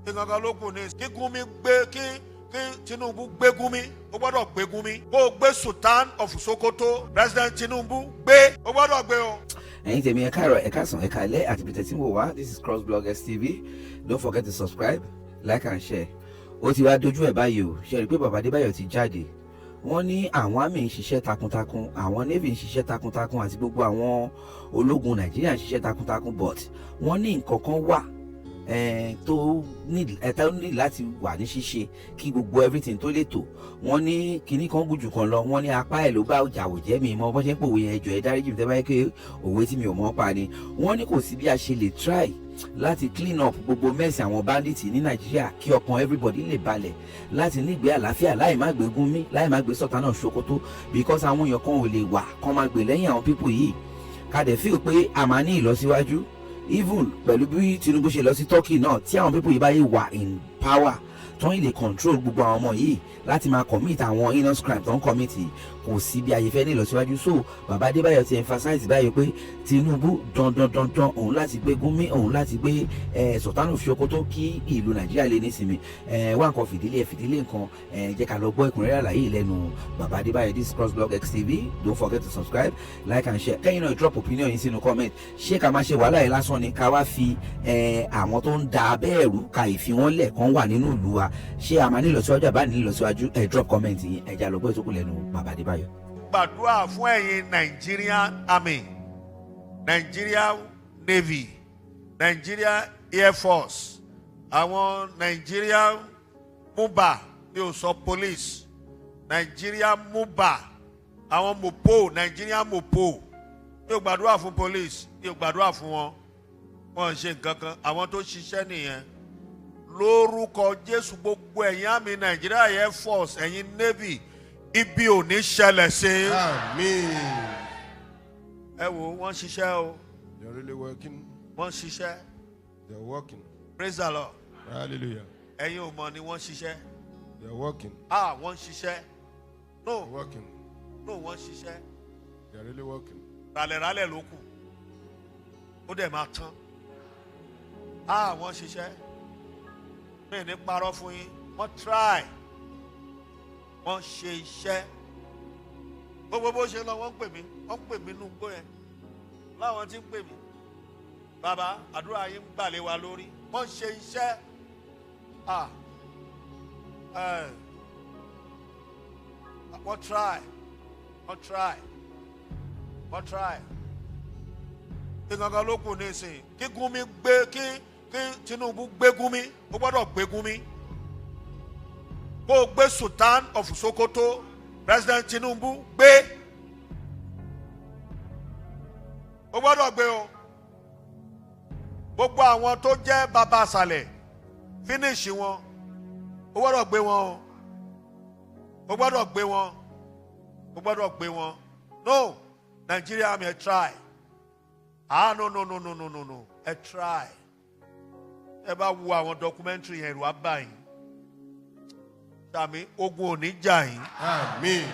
Ìgangan ló kù ní kí Gumi gbé kí Tinubu gbé Gumi, ó gbọ́dọ̀ gbé Gumi. Kó gbé Sultan of Sokoto, President Tinubu gbé, ó gbọ́dọ̀ gbé o. Ẹ̀yin tèmi ẹ káàárọ̀, ẹ káàsán, ẹ káalẹ́ àti bí tẹ́tí wò wá. This is crossblogxtv. Don't forget to subscribe, like and share. Ó ti wá dojú ẹ̀ báyìí o. Ṣé rí pé Baba Adebayo ti jáde? Wọ́n ní àwọn àmì ń ṣiṣẹ́ takuntakun, àwọn navy ń ṣiṣẹ́ takuntakun àti gbogbo àwọn ológun Nàìjíríà ń ṣiṣẹ́ takuntakun, but wọ́n ní nǹkan kan wà tó ní láti wà ní ṣíṣe kí gbogbo everything tó lè tò. Wọ́n ní kinní kan gùjù kan lọ, wọ́n ní apá ẹ̀ ló bá jàwò jẹ́ mi mọ́ bọ́n ṣe ń pòwe yẹn ẹjọ́ ẹ dáríjì mi tẹ́ bá yẹ pé òwe tí mi ò mọ̀ pa ni. Wọ́n ní kò sí bí a ṣe lè try láti clean up gbogbo mẹ́sì àwọn bandits ní Nàìjíríà kí ọkàn everybody lè balẹ̀ láti nígbé àlàáfíà láì má gbé Gumi, láì má gbé Sultan náà Sokoto, because àwọn èèyàn kan ò lè wà kán máa gbè lẹ́yìn àwọn people yìí. Ká dẹ̀ feel pé a máa ní ìlọsíwájú even pẹ̀lú bí Tinubu ṣe lọ sí Turkey náà, tí àwọn people yìí bá yìí wà in power tó ń lè control gbogbo àwọn ọmọ yìí láti máa commit àwọn heinous crime tó ń commit, kò sí bí ayé fẹ́ ní ìlọsíwájú. So Baba Adebayo ti emphasize báyìí pé Tinubu dandan òun láti gbé Gumi, òun láti gbé Sultan of Sokoto kí ìlú Nàìjíríà lè nísinmi. Wá nǹkan fìdílé nǹkan, jẹ́ ká lọ gbọ́ ẹ̀kúnrẹ́rẹ́ àlàyé lẹ́nu Baba Adebayo. This is crossblogxtv. Don't forget to subscribe, like and share. Kẹ́yìn náà drop opinion yín sínú comment. Ṣé ká máa ṣe wàhálà yìí lásán ni ká wá fi àwọn tó ń da abẹ́ẹ̀rù ka ìfi wọn lẹ̀ kan wà nínú ìlú wa? Ṣé a máa ní ìlọsíwájú àbá ní ìlọsíwájú? Drop comment yín, ẹ já lọ gbọ́ ìtókù lẹ́nu Baba Adebayo. Gbàdúrà fún ẹ̀yin Nigerian Army, Nigerian Navy, Nigerian Air Force, àwọn Nigerian MUBA ní o sọ police, Nigerian MUBA, àwọn MOPO, Nigerian MOPO. Ní o gbàdúrà fún police, ní o gbàdúrà fún wọn. Wọ́n ń ṣe nǹkan kan, àwọn tó ṣiṣẹ́ nìyẹn. Lórúkọ Jésù gbogbo ẹ̀yin Army, Nigeria Air Force, ẹ̀yin Navy, ibi ò ní ṣẹlẹ̀ sí. Àmín. Ẹ wo wọ́n ṣiṣẹ́ o. They're really working. Wọ́n ṣiṣẹ́. They're working. Praise the Lord. Hallelujah. Ẹ̀yin ò mọ̀ ni wọ́n ṣiṣẹ́. They're working. Wọ́n ṣiṣẹ́. No. They're working. No, wọ́n ṣiṣẹ́. They're really working. Ràlẹ̀ràlẹ̀ ló kù. Ó dẹ̀ máa tán. Wọ́n ṣiṣẹ́. Mi ní parọ́ fún yín. Wọ́n try. Wọ́n ṣe iṣẹ́. Gbogbo bó ṣe lọ wọ́n ń pè mí nínú igbó yẹn. Láwọn tí ń pè mí. Bàbá àdúrà yín ń gbàlé wa lórí. Wọ́n ṣe iṣẹ́. Wọ́n try. Ìgangan ló kù nísìnyí. Kí Gumi gbé kí Tinubu gbé Gumi, ó gbọ́dọ̀ gbé Gumi. Kó gbé Sultan of Sokoto, President Tinubu gbé, ó gbọ́dọ̀ gbé o. Gbogbo àwọn tó jẹ́ bàbá àṣàlẹ̀ finish wọn, ó gbọ́dọ̀ gbé wọn o. Ó gbọ́dọ̀ gbé wọn. Ó gbọ́dọ̀ gbé wọn. No, Nigeria may try. No. Ẹ try. Ẹ bá wo àwọn documentary yẹn ẹ̀rù á bà yín. Sàmì ogun ò ní jà yín. Àmín.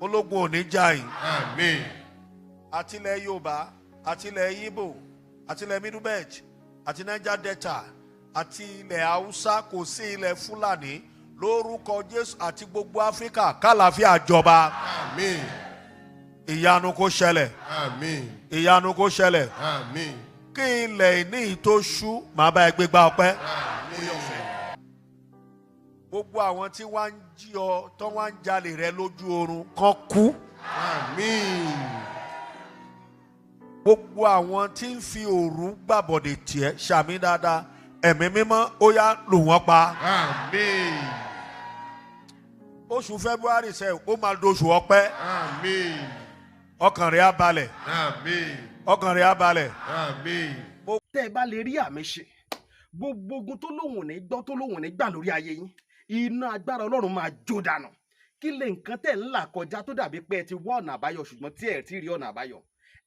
Ológun ò ní jà yín. Àmín. Àtilẹ̀ Yorùbá, àtilẹ̀ Igbo, àtilẹ̀ Middle Belt, àti Niger Delta, àti ilẹ̀ Haúsá, kò sí ilẹ̀ Fulani. Lórúkọ Jésù àti gbogbo Áfíríkà kálàáfíà jọba. Àmín. Ìyanu kó ṣẹlẹ̀. Àmín. Ìyanu kó ṣẹlẹ̀. Àmín. Kí ilẹ̀ ìní tó ṣú máa bá ẹ gbégbá ọpẹ́. Gbogbo àwọn tí wọ́n ń jí ọ tó wọ́n ń jalè rẹ lójú oorun kán kú. Àmín. Gbogbo àwọn tí ń fi òru gbàbọ̀dè tiẹ̀ ṣàmì dáadáa, ẹ̀mí mímọ́ ó yá lù wọ́n pa. Àmín. Oṣù February ṣe ó máa doṣù ọpẹ́. Àmín. Ọkàn rẹ̀ á balẹ̀. Àmín. Ọkàn rẹ̀ á balẹ̀. Àmín. Tẹ́ ẹ bá lè rí àmì ṣe, gbogbo ogun tó lóhùn ní gbọ́ tó lóhùn ní gbà lórí ayé yín, iná agbára Ọlọ́run máa jó dànù. Kí lè nǹkan tẹ́ ń là kọjá tó dàbí pé ẹ ti wá ọ̀nà àbáyọ ṣùgbọ́n tí ẹ ti rí ọ̀nà àbáyọ.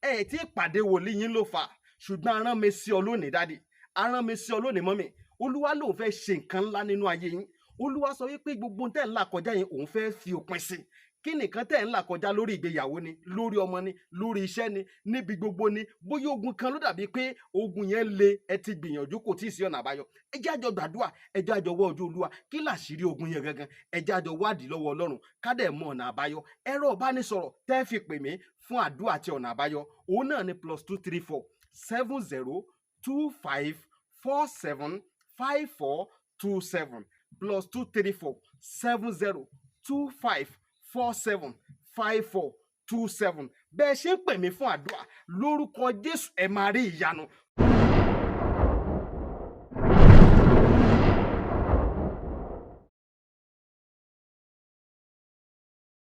Ẹ ti pàdé wòlíì yín ló fà, ṣùgbọ́n arán mi sí ọ lónìí dádì, arán mi sí ọ lónìí mọ́mì. Olúwa lòun fẹ́ ṣe nǹkan ńlá nínú ayé yín. Olúwa sọ wípé gbogbo tẹ́ ń là kọjá yín òun fẹ́ fi òpin sí. kí nìkan tẹ̀ ń là kọjá lórí ìgbéyàwó ni, lórí ọmọ ni, lórí iṣẹ́ ni, níbi gbogbo ni, bóyá ogun kan ló dàbí pé ogun yẹn le, ẹ ti gbìyànjú kò tí ì sí ọ̀nà àbáyọ. ẹ jẹ́ àjọ gbàdúrà, ẹ jẹ́ àjọ wá ojú Olúwa, kí làṣírí ogun yẹn gangan, ẹ jẹ́ àjọ wádìí lọ́wọ́ Ọlọ́run ká dẹ̀ mọ ọ̀nà àbáyọ. ẹ̀rọ ìbánisọ̀rọ̀ tẹ́ fi pè mí fún àdúrà àti ọ̀nà àbáyọ òun náà ni +234 7025 475427 +234 7025 475427. bẹ́ẹ̀ ṣe ń pè mí fún àdúrà lórúkọ Jésù ẹ máa rí ìyanu.